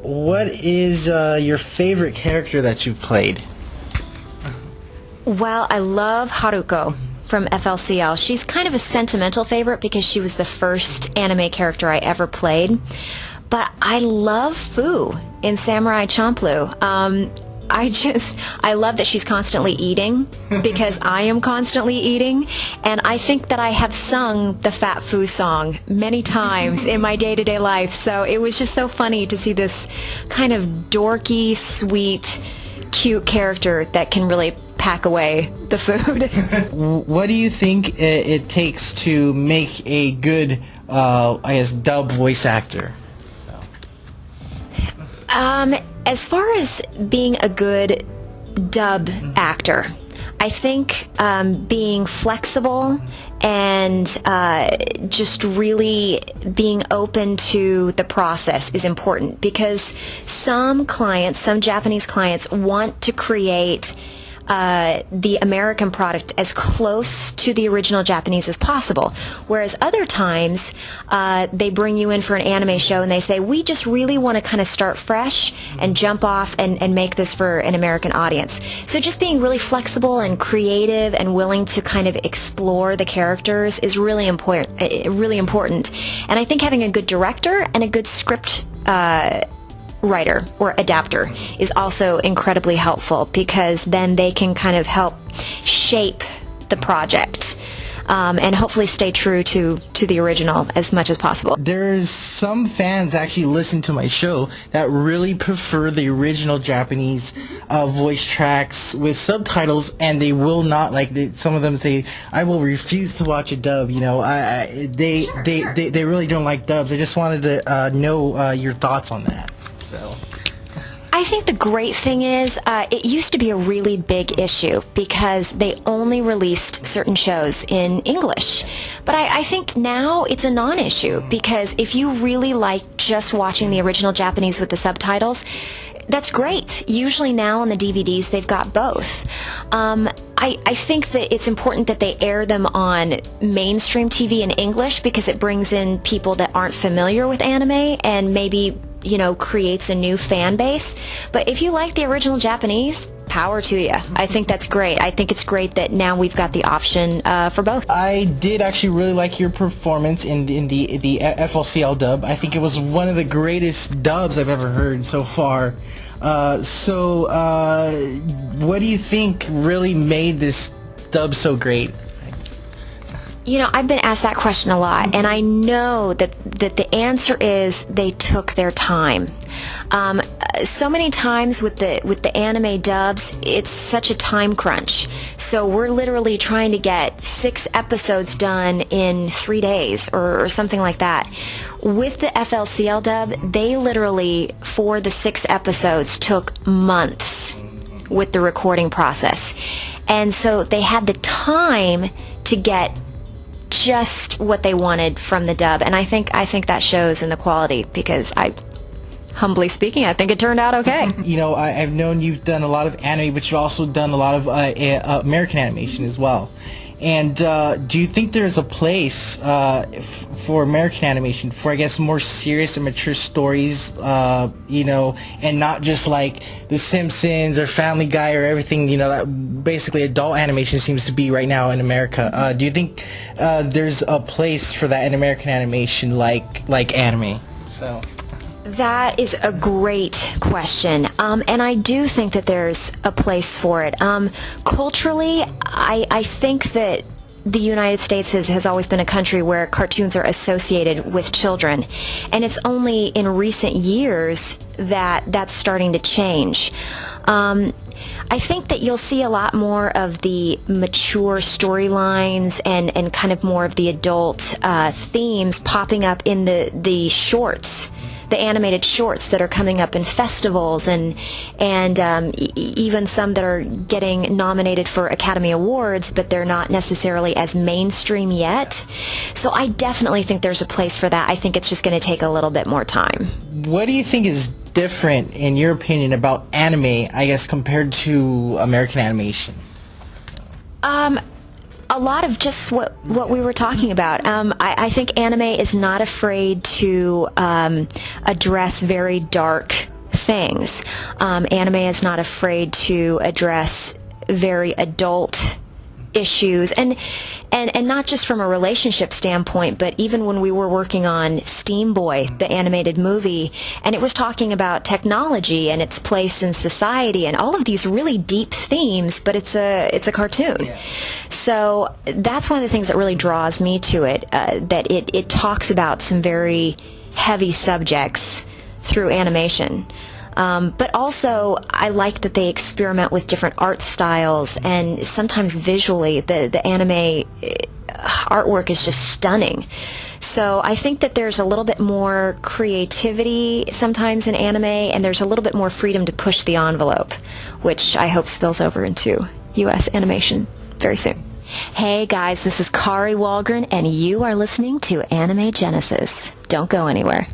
What is your favorite character that you've played? Well, I love Haruko from FLCL. She's kind of a sentimental favorite because she was the first anime character I ever played. But I love Fu in Samurai Champloo. I love that she's constantly eating because I am constantly eating, and I think that I have sung the Fat Fu song many times in my day-to-day life, so it was just so funny to see this kind of dorky, sweet, cute character that can really pack away the food. What do you think it takes to make a good, dub voice actor? As far as being a good dub actor, I think being flexible and just really being open to the process is important, because some Japanese clients want to create the American product as close to the original Japanese as possible, whereas other times they bring you in for an anime show and they say, we just really want to kind of start fresh and jump off and make this for an American audience. So just being really flexible and creative and willing to kind of explore the characters is really important. And I think having a good director and a good script writer or adapter is also incredibly helpful, because then they can kind of help shape the project and hopefully stay true to the original as much as possible. There's some fans actually listen to my show that really prefer the original Japanese voice tracks with subtitles, and they will not, some of them say, I will refuse to watch a dub. They really don't like dubs. I just wanted to know your thoughts on that. So I think the great thing is it used to be a really big issue because they only released certain shows in English. But I think now it's a non-issue, because if you really like just watching the original Japanese with the subtitles, that's great. Usually now on the DVDs they've got both. I think that it's important that they air them on mainstream TV in English, because it brings in people that aren't familiar with anime and maybe, creates a new fan base. But if you like the original Japanese, power to you. I think that's great. I think it's great that now we've got the option for both. I did actually really like your performance in the FLCL dub. I think it was one of the greatest dubs I've ever heard so far. So what do you think really made this dub so great? I've been asked that question a lot, and I know that the answer is they took their time. So many times with the anime dubs, it's such a time crunch. So we're literally trying to get 6 episodes done in 3 days or something like that. With the FLCL dub, they literally, for the 6 episodes, took months with the recording process. And so they had the time to get just what they wanted from the dub, and I think that shows in the quality, because humbly speaking, I think it turned out okay. I've known you've done a lot of anime, but you've also done a lot of American animation as well. And do you think there's a place for American animation for, I guess, more serious and mature stories, and not just like The Simpsons or Family Guy or everything, that basically adult animation seems to be right now in America? Do you think there's a place for that in American animation, like anime? So that is a great question, and I do think that there's a place for it. Culturally, I think that the United States has always been a country where cartoons are associated with children, and it's only in recent years that that's starting to change. I think that you'll see a lot more of the mature storylines and kind of more of the adult themes popping up in the shorts, the animated shorts that are coming up in festivals, and even some that are getting nominated for Academy Awards, but they're not necessarily as mainstream yet. So I definitely think there's a place for that. I think it's just going to take a little bit more time. What do you think is different, in your opinion, about anime, I guess, compared to American animation? A lot of just what we were talking about. I think anime is not afraid to address very dark things. Anime is not afraid to address very adult issues, and not just from a relationship standpoint, but even when we were working on Steam Boy, the animated movie, and it was talking about technology and its place in society and all of these really deep themes, but it's a cartoon. Yeah. So that's one of the things that really draws me to it, that it talks about some very heavy subjects through animation. But also, I like that they experiment with different art styles, and sometimes visually, the anime artwork is just stunning. So I think that there's a little bit more creativity sometimes in anime, and there's a little bit more freedom to push the envelope, which I hope spills over into U.S. animation very soon. Hey guys, this is Kari Wahlgren, and you are listening to Anime Genesis. Don't go anywhere.